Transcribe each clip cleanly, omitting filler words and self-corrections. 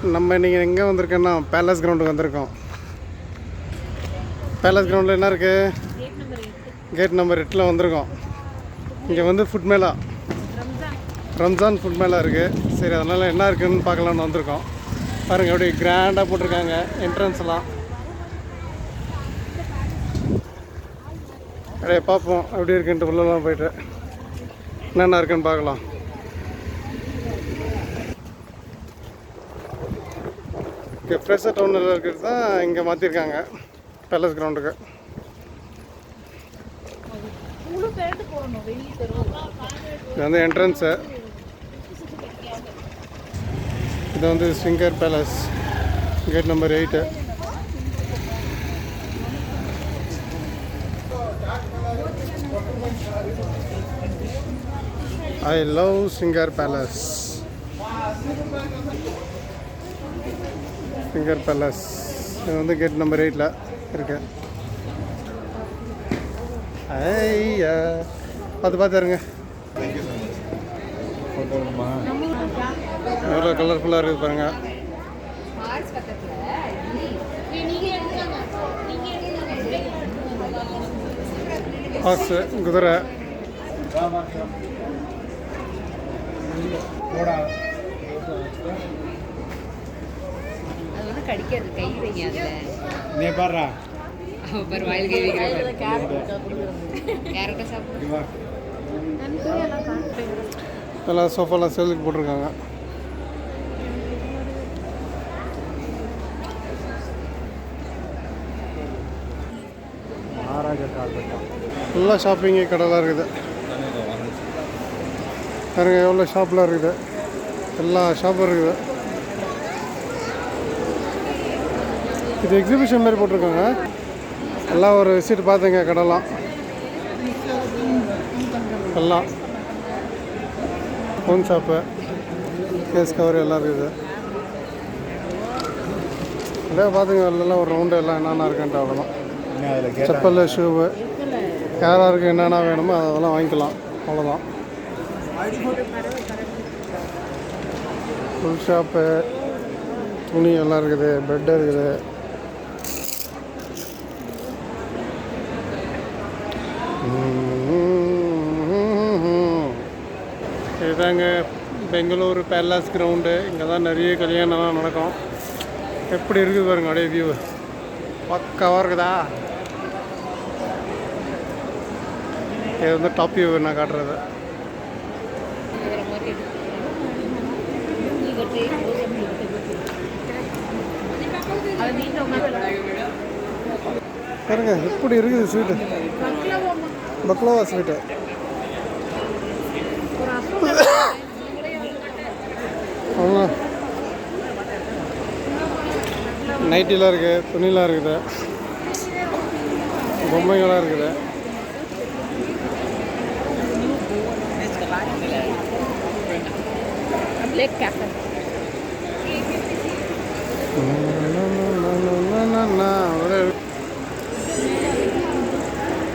நம்ம இன்றைக்கி எங்கே வந்திருக்கோன்னா பேலஸ் கிரவுண்டுக்கு வந்திருக்கோம். பேலஸ் கிரவுண்டில் என்ன இருக்குது? கேட் நம்பர் 8 வந்திருக்கோம். இங்கே வந்து ஃபுட் மேலா, ரம்ஜான் ஃபுட் மேலா இருக்குது. சரி, அதனால் என்ன இருக்குதுன்னு பார்க்கலான்னு வந்திருக்கோம். பாருங்கள் எப்படி கிராண்டாக போட்டிருக்காங்க என்ட்ரன்ஸ்லாம். அப்படியே பார்ப்போம் எப்படி இருக்குன்ட்டு உள்ளலாம் போய்ட்டு என்னென்ன இருக்குன்னு பார்க்கலாம். இங்கே ஃப்ரெஷ்ஷாக டவுனில் இருக்கிறது தான் இங்கே மாற்றிருக்காங்க பேலஸ் கிரவுண்டுக்கு. இது வந்து என்ட்ரன்ஸு. இது வந்து swinger palace, gate number 8. I love swinger palace. Swinger palace இது வந்து கேட் நம்பர் 8 இருக்கு. ஐயா பார்த்து இருங்க. எவ்வளோ கலர்ஃபுல்லாக இருக்குது பாருங்கள். ஹார்ஸு, குதிரை, கடிக்கிறது கை வைங்க. நீ பாடுறா ஒரு வாயில் கை வைக்கிற கேரட்டை சாப்பிடுங்க. எல்லாம் சோஃபாலாம் சேலுக்கு போட்டிருக்காங்க. எல்லா ஷாப்பிங்கு கடைலாம் இருக்குது பாருங்க. எவ்வளோ ஷாப்லாம் இருக்குது, எல்லா ஷாப்பும் இருக்குது. இது எக்ஸிபிஷன் மாதிரி போட்டிருக்காங்க. எல்லாம் ஒரு விசிட் பார்த்துங்க கடைலாம். எல்லாம் ஃபோன் ஷாப்பு, கேஸ் கவர் எல்லாம் இருக்குது. எல்லாம் பார்த்துங்க. எல்லாம் ஒரு ரவுண்டு எல்லாம் என்னென்ன இருக்குன்ட்டு அவ்வளோதான். செப்பல், ஷூவு, யாராருக்கு என்னென்ன வேணுமோ அதெல்லாம் வாங்கிக்கலாம். அவ்வளோதான். ஃபுல் ஷாப்பு, துணி எல்லாம் இருக்குது, பெட்டு இருக்குது. இதுதாங்க பெங்களூர் பேலஸ் கிரவுண்டு. இங்கே தான் நிறைய கல்யாணம்லாம் நடக்கும். எப்படி இருக்குது பாருங்க அப்படியே வியூ. பக்காவாக இருக்குதா? இது வந்து டாப் வியூ நான் காட்டுறது. பாருங்க எப்படி இருக்குது ஸ்வீட்டு. பக்லவா ஸ்வீட்டு. ஆமாம், நைட்டிலாம் இருக்குது, துணிலாம் இருக்குது, பொம்மைகளாக இருக்குது.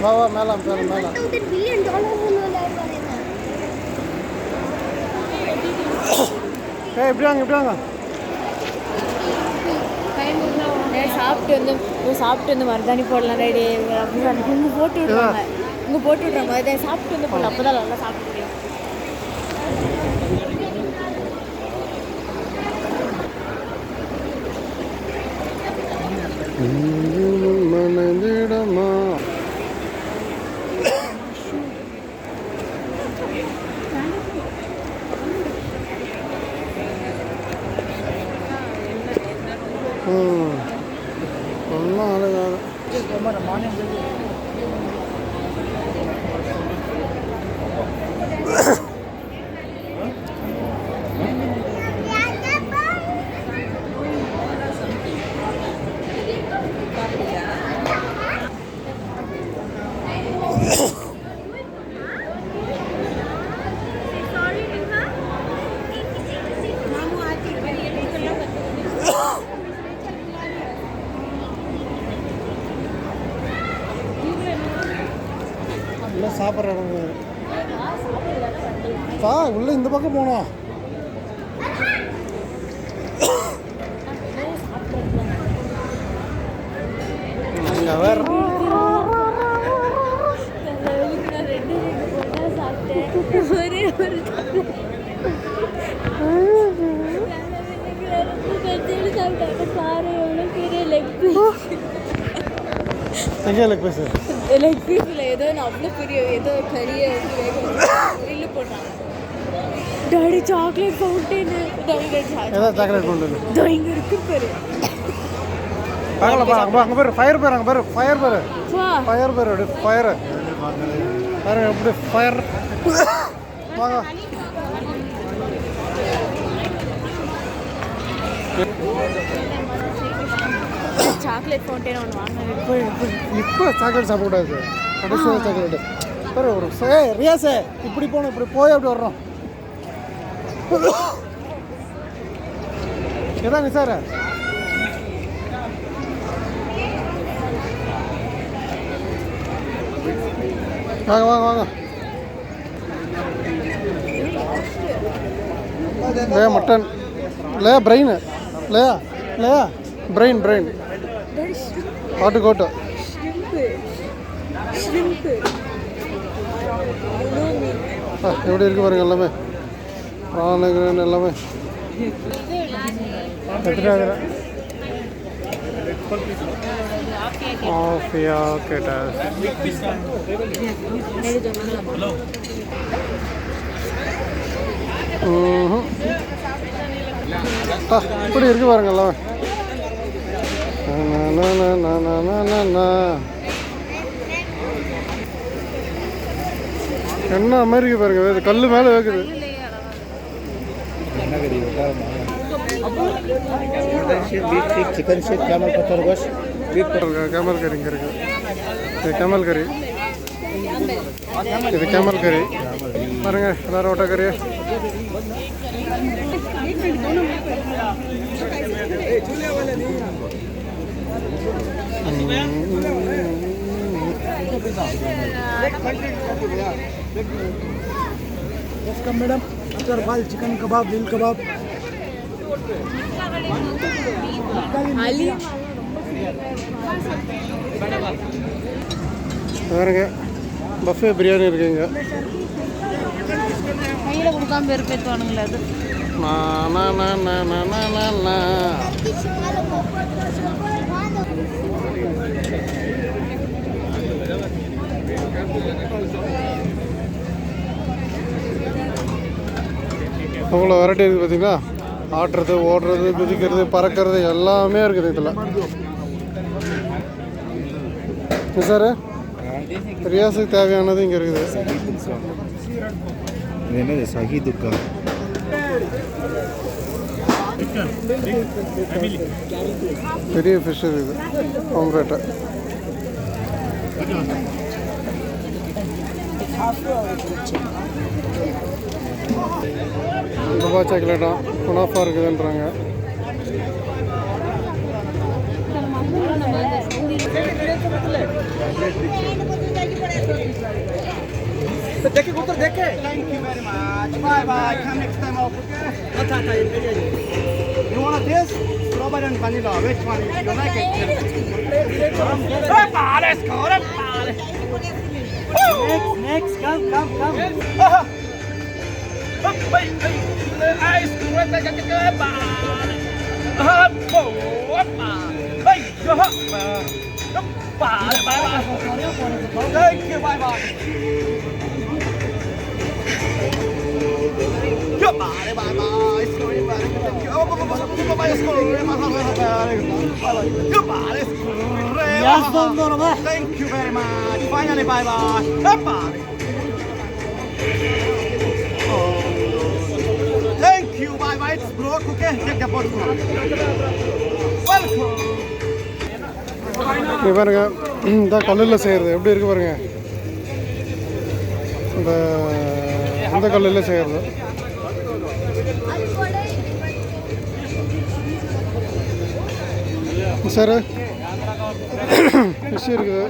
வா வா மேலாம் மேலாம். எப்படி வாங்க சாப்பிட்டு வந்து மருதாணி போடலாம் ரெடி அப்படின்னு இங்கே போட்டு விடுவாங்க. இங்கே போட்டு விட்றாங்க. அதை சாப்பிட்டு வந்து போடலாம். அப்போ தான் நல்லா சாப்பிட முடியும். மனதிடமா ஒன்றும் அழகாக எல்லாம் சாப்பிட்ற இடம். உள்ளே இந்த பக்கம் போனோம். எங்கே லெக் பீஸு? லெக் பீஸில் ஏதோ நான் அவ்வளோ பெரிய ஏதோ கறியை கிரில்லு போட்டாங்க. Daddy chocolate fountain. ஏதாவது சாக்லேட் ஃபவுண்டெயின் இதோ இங்கே இருக்கு பாரு. பார்க்கலாம் அங்கே பாரு ஃபயர் பேர், அங்கே பாரு ஃபயர் பேர், வா ஃபயர் பேர் அப்படி ஃபயர் பாருங்க எப்படி ஃபயர். வாங்க சாக்லேட் ஃபவுண்டெயின் ஒன்று வாங்க. இப்போ சாக்லேட் சாப்பிடக்கூடாது, கடைசியாக சாக்லேட்டு பாரு. ஒரு ரியாஸே இப்படி போகணும், இப்படி போய் அப்படி வர்றோம். எதாங்க சார் வாங்க வாங்க வாங்க. லே மட்டன், லே பிரெயின், லே லே பிரெயின் பிரெயின் ஆட்டுக்கோட்டு, எப்படி இருக்கு பாருங்க எல்லாமே. ப்ரான் எல்லாமே ஆஃபியா கேட்டா இப்படி இருக்கு பாருங்க எல்லாமே. என்ன மாதிரி இருக்கு பாருங்க, இது கல் மேலே வைக்குது. चिकन शेक कैमल पत्थर गोश கேமல் கறி இங்கே இருக்கு. இது கேமல் கறி, இது கேமல் கறி பாருங்க. எல்லாரும் ஓட்ட கறி. मैडम बाल चिकन कबाब दिल कबाब பாருங்க பஃபே பிரியாணி இருக்குங்க. கையில் கொடுக்காம பெருப்பேற்றுவானுங்களே அது. அவ்வளோ வெரைட்டி இருக்குது பார்த்தீங்களா. ஆட்டுறது, ஓடுறது, குதிக்கிறது, பறக்கிறது எல்லாமே இருக்குது இதில். சார் ரியாஸுக்கு தேவையானது இங்கே இருக்குது. என்னது சஹீதுக்கா பெரிய ஃபிஷ் இருக்குது, ஆம்லேட்டு. துபாய் சாக்லேட்டா குனாஃபா இருக்குதுன்றாங்க. देखे उधर देखे thank you very much bye bye come next time आओ अच्छा था you want this strawberry and vanilla which one you like it let's go next come ice cream cái bà thank you bye bye bye bye thank you very much finally bye bye thank you bye bye it's broke okay take the popcorn welcome இங்கே பாருங்க இந்த கல்லில் செய்கிறது எப்படி இருக்குது பாருங்க. இந்த கல்லில் செய்கிறது சார் ஃபிஷ் இருக்குது.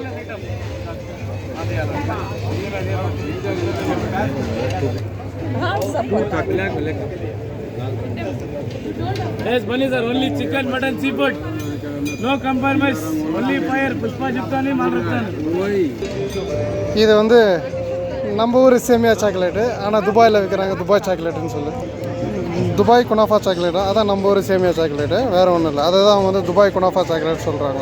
Yes, Bunny sir, only chicken, mutton, seafood. No compromise, only fire. Pushpa Jiptani, Malratan. இது வந்து நம்ம ஊர் சேமியா சாக்லேட்டு, ஆனால் துபாயில் விற்கிறாங்க துபாய் சாக்லேட்டுன்னு சொல்லி. துபாய் குனாஃபா சாக்லேட்டு அதான் நம்ம ஊர் சேமியா சாக்லேட்டு, வேறு ஒன்றும் இல்லை. அதை தான் வந்து துபாய் குனாஃபா சாக்லேட் சொல்கிறாங்க.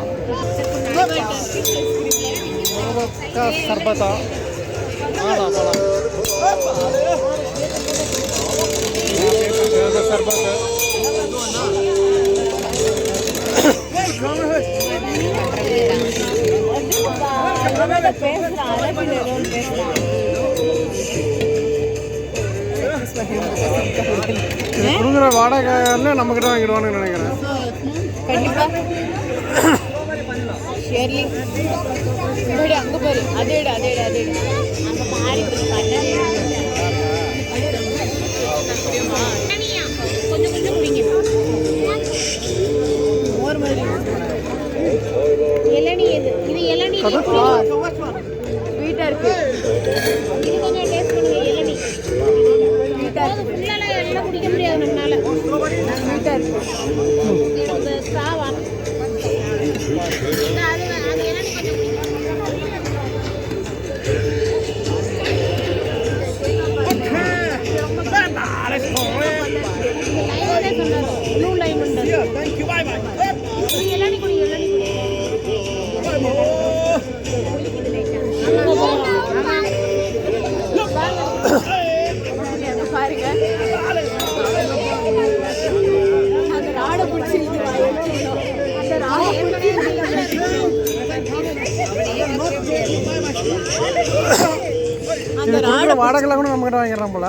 का शरबत शरबत கொடுக்குற வாடகை நம்மக்கிட்ட வாங்கிடுவானுன்னு நினைக்கிறேன். கண்டிப்பாக ஷேர்லி இப்படி அங்கே பாரு அதேடு அதேடு அதேடு அங்கே மாறி கொஞ்சம் கொஞ்சம் குடிங்க மோர் மாதிரி இளநீ எது இது இளநீ ஸ்வீட்டாக இருக்கு இது கொஞ்சம் டேஸ்ட் பண்ணுங்க இளநீ ஸ்வீட்டாக இருக்கு ஃபுல்லாக எல்லாம் குடிக்க முடியாது நம்மளால ஸ்வீட்டாக இருக்கு இந்த ஸ்ட்ராவா பாருங்க அந்த ராடை பிடிச்சி அந்த ராடை அந்த ராடை வாடகைலாம் கூட நம்மக்கிட்ட வாங்கிடுறோம் போல.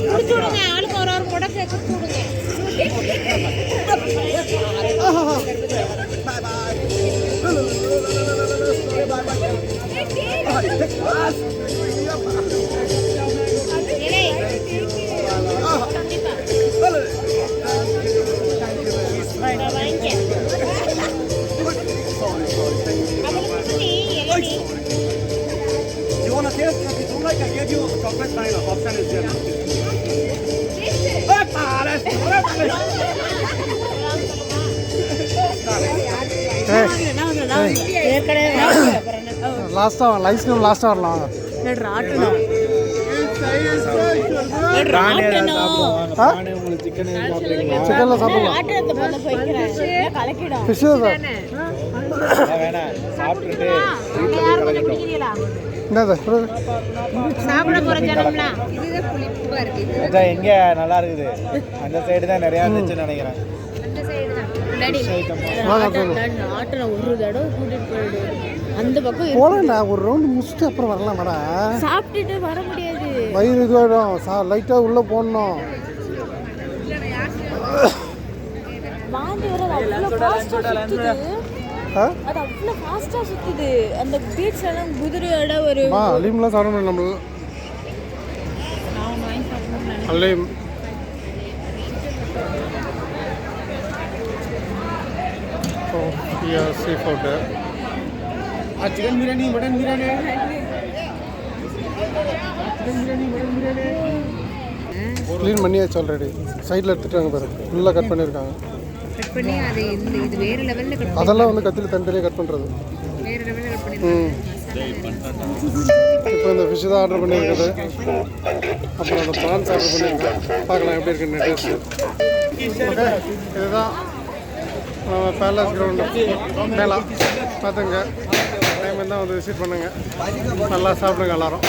குடிச்சு விடுங்க ஆளுக்கு ஒரு ஒரு முடக்க குடிச்சு விடுங்க You want to taste? If you don't like, I give you chocolate vanilla. Option is there. லாஸ்ட்டாக லைஸ்க்கு லாஸ்ட்டாக வரலாம். சிக்கனில் சாப்பிடலாம். ஃபிஷ்ஷு சார் என்னது சாப்பிட போற ஜனம்னா இதுதான் புளிப்பா இருக்கு. எங்க நல்லா இருக்குது அந்த சைடு தான் நிறைய இருந்துச்சுன்னு நினைக்கிறேன். அந்த சைடு தான் டாடி ஆட்டில் ஒரு தடவை கூட்டிட்டு போயிடு அந்த பக்கம் போகலண்ணா ஒரு ரவுண்டு முடிச்சுட்டு அப்புறம் வரலாம் மேடா. சாப்பிட்டுட்டு வர முடியாது வயிறு இதுவாகிடும். லைட்டாக உள்ளே போடணும். வாந்தி வர அவ்வளோ ஃபாஸ்ட்டாக சுற்றுது. அது அவ்வளோ ஃபாஸ்ட்டாக சுற்றுது. அந்த பீச் எல்லாம் குதிரையோட ஒரு அலீம்லாம் சாப்பிடணும் நம்மள. Haleem seafood chicken biryani mutton biryani clean பண்ணியாச்சு ஆல்ரெடி. சைடில் எடுத்துட்டாங்க பாரு. ஃபுல்லாக கட் பண்ணியிருக்காங்க. கட் பண்ணி அது இது வேற லெவல்ல கட் அதெல்லாம் வந்து கத்தியில் தனித்தனியாக கட் பண்ணுறது. வேற லெவல்ல கட் பண்ணிருக்காங்க. இப்போ இந்த ஃபிஷ் தான் ஆர்டர் பண்ணியிருக்குது. அப்புறம் அந்த ப்ரான்ஸ் ஆர்டர் பண்ணியிருக்கேன். பார்க்கலாம் எப்படி இருக்குன்னு டேஸ்ட்டு. ஓகே இதுதான் பேலஸ் கிரவுண்டு மேலே பார்த்துங்க. டைம் இருந்தால் வந்து விசிட் பண்ணுங்கள். நல்லா சாப்பிடுங்க எல்லோரும்.